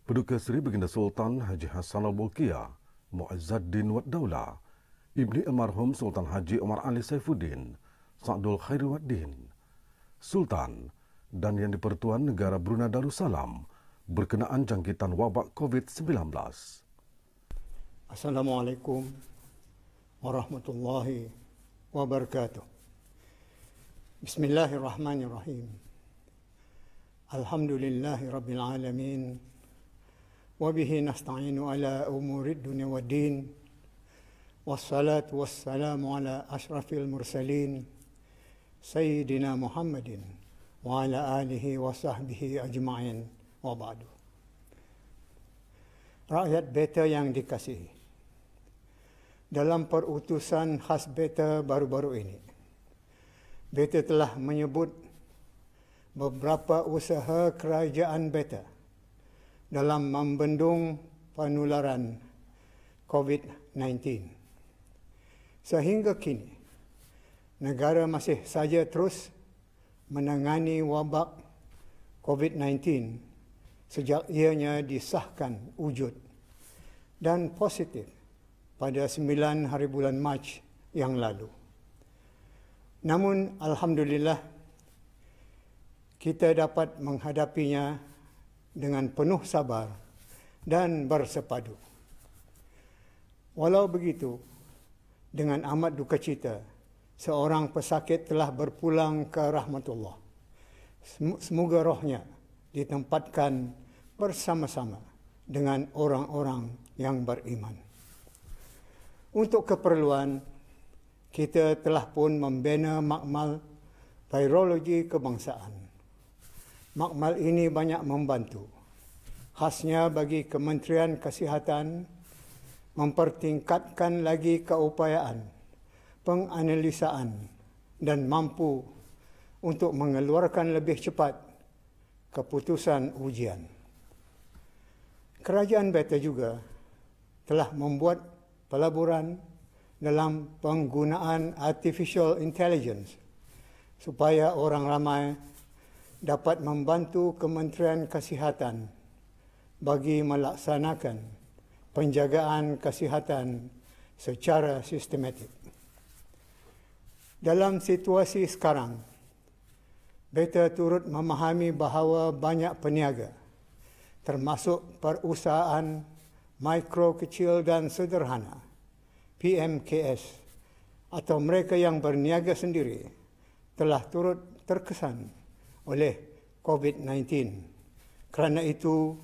Paduka Seri Baginda Sultan Haji Hassan Al-Bolkiah, Mu'izzuddin Wad Daula, Ibni Almarhum Sultan Haji Omar Ali Saifuddin, Sa'dul Khairuddin, Sultan dan Yang di-Pertuan Negara Brunei Darussalam berkenaan jangkitan wabak COVID-19. Assalamualaikum warahmatullahi wabarakatuh. Bismillahirrahmanirrahim. Alhamdulillahi rabbil alamin. Wabihi nasta'inu ala umurid dunia wa din. Wassalatu wassalamu ala ashrafil mursalin. Sayyidina Muhammadin. Wa ala alihi wa sahbihi ajma'in. Wa ba'du. Rakyat beta yang dikasihi. Dalam perutusan khas beta baru-baru ini, beta telah menyebut beberapa usaha kerajaan beta dalam membendung penularan COVID-19. Sehingga kini, negara masih saja terus menangani wabak COVID-19 sejak ianya disahkan wujud dan positif pada 9 hari bulan Mac yang lalu. Namun, alhamdulillah, kita dapat menghadapinya dengan penuh sabar dan bersepadu. Walau begitu, dengan amat duka cita, seorang pesakit telah berpulang ke rahmatullah. Semoga rohnya ditempatkan bersama-sama dengan orang-orang yang beriman. Untuk keperluan, kita telah pun membina makmal virologi kebangsaan. Makmal ini banyak membantu, khasnya bagi Kementerian Kesihatan mempertingkatkan lagi keupayaan, penganalisaan dan mampu untuk mengeluarkan lebih cepat keputusan ujian. Kerajaan beta juga telah membuat pelaburan dalam penggunaan artificial intelligence supaya orang ramai dapat membantu Kementerian Kesihatan bagi melaksanakan penjagaan kesihatan secara sistematik. Dalam situasi sekarang, beta turut memahami bahawa banyak peniaga, termasuk perusahaan mikro, kecil dan sederhana, PMKS, atau mereka yang berniaga sendiri, telah turut terkesan oleh COVID-19. Kerana itu,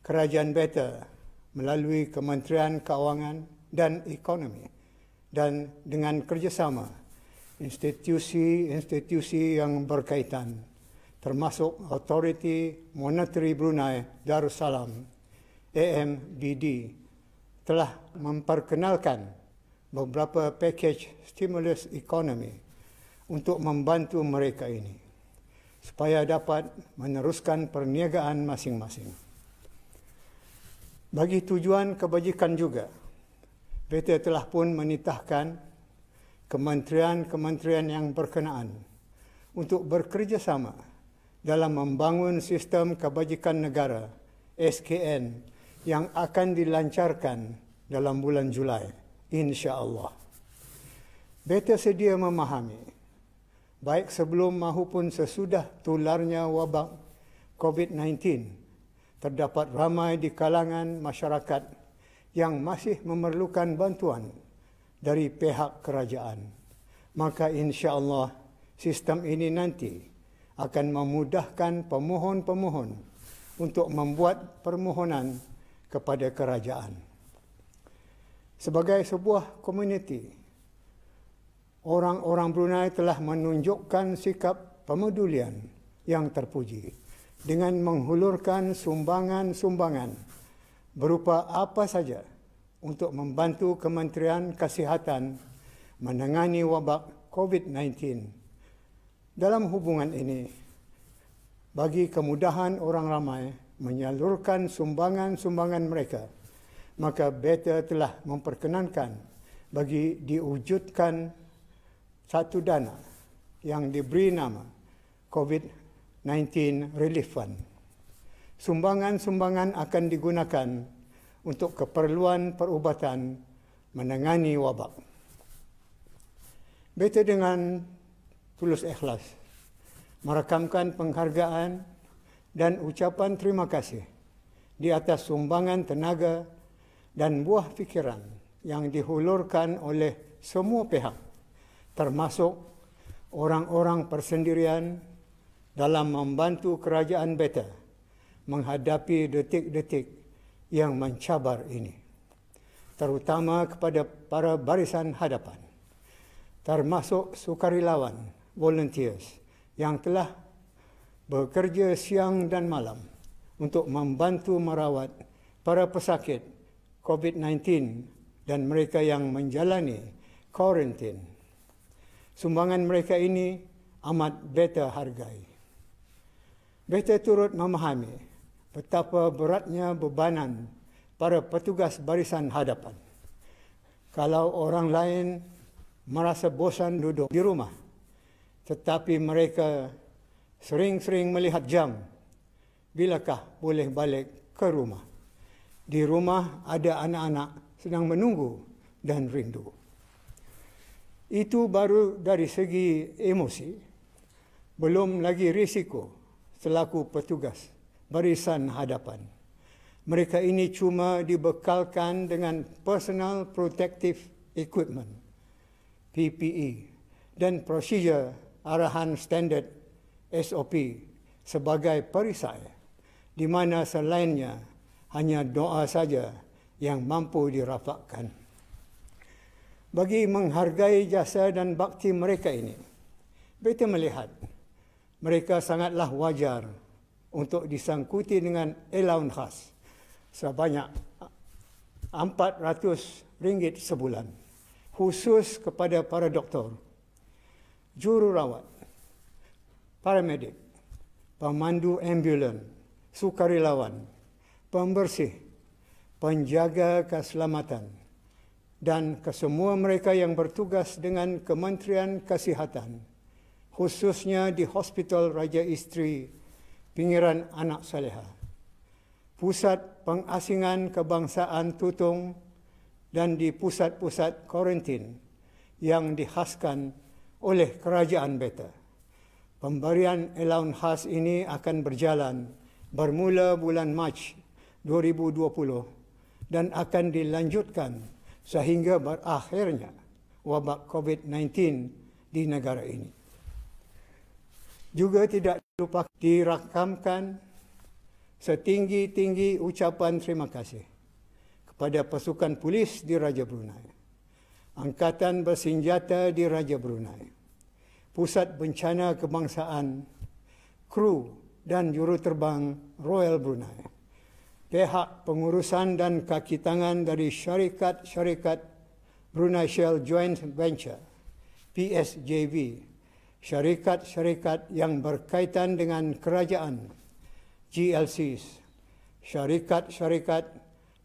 kerajaan beta melalui Kementerian Keuangan dan Ekonomi dan dengan kerjasama institusi-institusi yang berkaitan, termasuk Authority Monetary Brunei Darussalam, AMBD, telah memperkenalkan beberapa pakej stimulus ekonomi untuk membantu mereka ini, supaya dapat meneruskan perniagaan masing-masing. Bagi tujuan kebajikan juga, beta telah pun menitahkan kementerian-kementerian yang berkenaan untuk bekerjasama dalam membangun sistem kebajikan negara SKN yang akan dilancarkan dalam bulan Julai, insya-Allah. Beta sedia memahami baik sebelum maupun sesudah tularnya wabak COVID-19, terdapat ramai di kalangan masyarakat yang masih memerlukan bantuan dari pihak kerajaan. Maka insya-Allah sistem ini nanti akan memudahkan pemohon-pemohon untuk membuat permohonan kepada kerajaan. Sebagai sebuah komuniti, orang-orang Brunei telah menunjukkan sikap pemedulian yang terpuji dengan menghulurkan sumbangan-sumbangan berupa apa saja untuk membantu Kementerian Kesihatan menangani wabak COVID-19. Dalam hubungan ini, bagi kemudahan orang ramai menyalurkan sumbangan-sumbangan mereka, maka beta telah memperkenankan bagi diwujudkan satu dana yang diberi nama COVID-19 Relief Fund. Sumbangan-sumbangan akan digunakan untuk keperluan perubatan menangani wabak. Beta dengan tulus ikhlas merakamkan penghargaan dan ucapan terima kasih di atas sumbangan tenaga dan buah fikiran yang dihulurkan oleh semua pihak, termasuk orang-orang persendirian dalam membantu kerajaan beta menghadapi detik-detik yang mencabar ini, terutama kepada para barisan hadapan, termasuk sukarelawan, volunteers yang telah bekerja siang dan malam untuk membantu merawat para pesakit COVID-19 dan mereka yang menjalani kuarantin. Sumbangan mereka ini amat beta hargai. Beta turut memahami betapa beratnya bebanan para petugas barisan hadapan. Kalau orang lain merasa bosan duduk di rumah, tetapi mereka sering-sering melihat jam, bilakah boleh balik ke rumah. Di rumah ada anak-anak sedang menunggu dan rindu. Itu baru dari segi emosi, belum lagi risiko selaku petugas barisan hadapan. Mereka ini cuma dibekalkan dengan Personal Protective Equipment, PPE, dan prosedur arahan standard SOP sebagai perisai, di mana selainnya hanya doa saja yang mampu dirafakkan. Bagi menghargai jasa dan bakti mereka ini, beta melihat mereka sangatlah wajar untuk disangkuti dengan allowance khas sebanyak RM400 sebulan, khusus kepada para doktor, jururawat, paramedik, pemandu ambulan, sukarelawan, pembersih, penjaga keselamatan, dan kesemua mereka yang bertugas dengan Kementerian Kesihatan, khususnya di Hospital Raja Isteri Pinggiran Anak Saleha, Pusat Pengasingan Kebangsaan Tutong, dan di pusat-pusat kuarantin yang dikhaskan oleh kerajaan beta. Pemberian allowance khas ini akan berjalan bermula bulan Mac 2020 dan akan dilanjutkan sehingga berakhirnya wabak COVID-19 di negara ini. Juga tidak lupa dirakamkan setinggi-tinggi ucapan terima kasih kepada pasukan polis di Raja Brunei, Angkatan Bersenjata di Raja Brunei, Pusat Bencana Kebangsaan, kru dan juruterbang Royal Brunei, pihak pengurusan dan kaki tangan dari syarikat-syarikat Brunei Shell Joint Venture, PSJV, syarikat-syarikat yang berkaitan dengan kerajaan, GLCs, syarikat-syarikat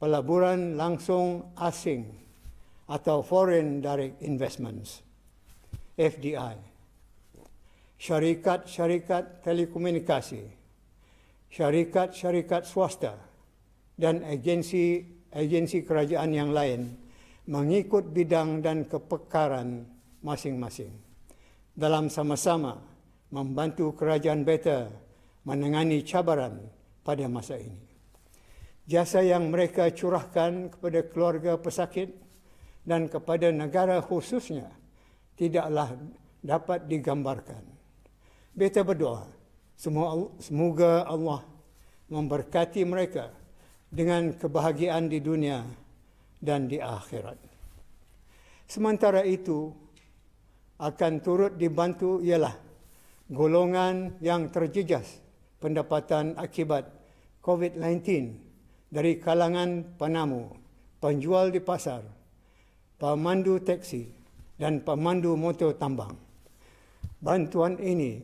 pelaburan langsung asing atau Foreign Direct Investments, FDI, syarikat-syarikat telekomunikasi, syarikat-syarikat swasta, dan agensi kerajaan yang lain mengikut bidang dan kepekaran masing-masing dalam sama-sama membantu kerajaan beta menangani cabaran pada masa ini. Jasa yang mereka curahkan kepada keluarga pesakit dan kepada negara khususnya tidaklah dapat digambarkan. Beta berdoa, semoga Allah memberkati mereka dengan kebahagiaan di dunia dan di akhirat. Sementara itu, akan turut dibantu ialah golongan yang terjejas pendapatan akibat COVID-19 dari kalangan penamu, penjual di pasar, pemandu teksi, dan pemandu motor tambang. Bantuan ini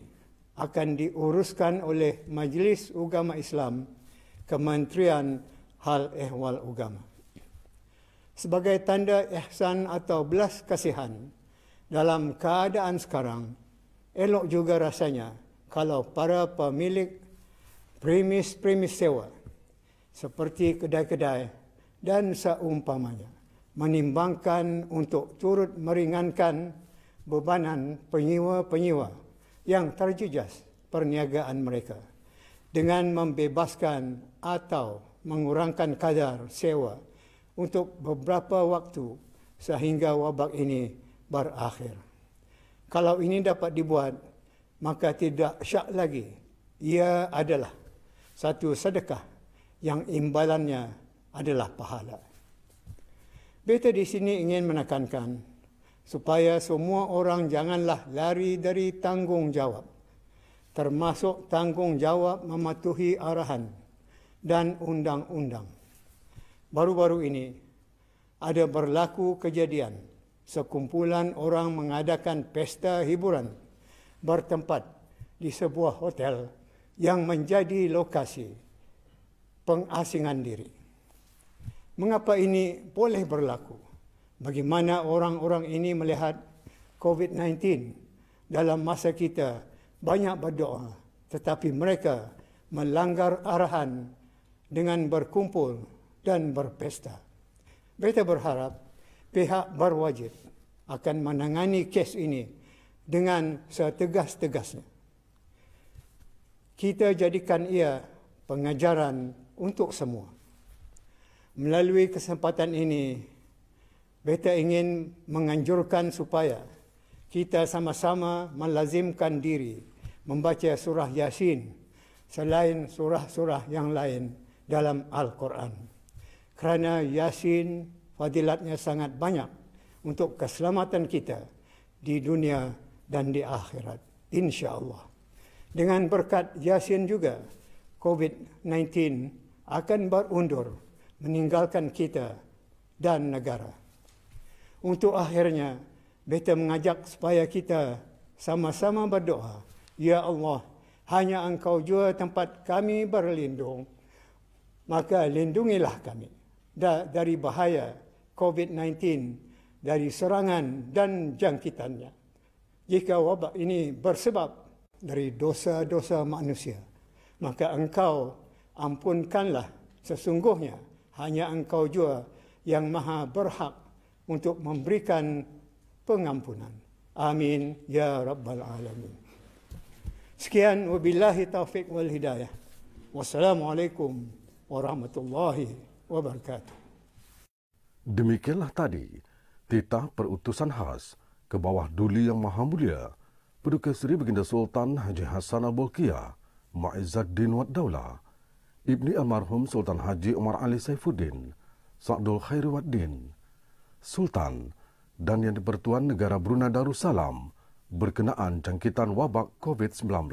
akan diuruskan oleh Majlis Ugama Islam, Kementerian Hal Ehwal Ugama. Sebagai tanda ihsan atau belas kasihan dalam keadaan sekarang, elok juga rasanya kalau para pemilik premis sewa seperti kedai-kedai dan seumpamanya, menimbangkan untuk turut meringankan bebanan penyewa-penyewa yang terjejas perniagaan mereka dengan membebaskan atau mengurangkan kadar sewa untuk beberapa waktu sehingga wabak ini berakhir. Kalau ini dapat dibuat, maka tidak syak lagi. Ia adalah satu sedekah yang imbalannya adalah pahala. Beta di sini ingin menekankan supaya semua orang janganlah lari dari tanggungjawab, termasuk tanggungjawab mematuhi arahan dan undang-undang. Baru-baru ini ada berlaku kejadian sekumpulan orang mengadakan pesta hiburan bertempat di sebuah hotel yang menjadi lokasi pengasingan diri. Mengapa ini boleh berlaku? Bagaimana orang-orang ini melihat COVID-19 dalam masa kita banyak berdoa, tetapi mereka melanggar arahan dengan berkumpul dan berpesta. Beta berharap pihak berwajib akan menangani kes ini dengan setegas-tegasnya. Kita jadikan ia pengajaran untuk semua. Melalui kesempatan ini, beta ingin menganjurkan supaya kita sama-sama melazimkan diri membaca surah Yasin selain surah-surah yang lain dalam Al-Quran. Kerana Yasin fadilatnya sangat banyak untuk keselamatan kita di dunia dan di akhirat, insya-Allah. Dengan berkat Yasin juga, COVID-19 akan berundur meninggalkan kita dan negara. Untuk akhirnya, beta mengajak supaya kita sama-sama berdoa, Ya Allah, hanya Engkau jua tempat kami berlindung, maka lindungilah kami dari bahaya COVID-19, dari serangan dan jangkitannya. Jika wabak ini bersebab dari dosa-dosa manusia, maka Engkau ampunkanlah, sesungguhnya hanya Engkau jua yang maha berhak untuk memberikan pengampunan. Amin ya rabbal alamin. Sekian, wabillahi taufiq wal hidayah. Wassalamualaikum warahmatullahi wabarakatuh. Demikianlah tadi titah perutusan khas ke bawah Duli Yang Maha Mulia Paduka Seri Baginda Sultan Haji Hassanal Bolkiah Mu'izzuddin Wad Daulah, Ibni Almarhum Sultan Haji Omar Ali Saifuddin Sa'dul Khairi Waddin, Sultan dan Yang di-Pertuan Negara Brunei Darussalam berkenaan jangkitan wabak COVID-19.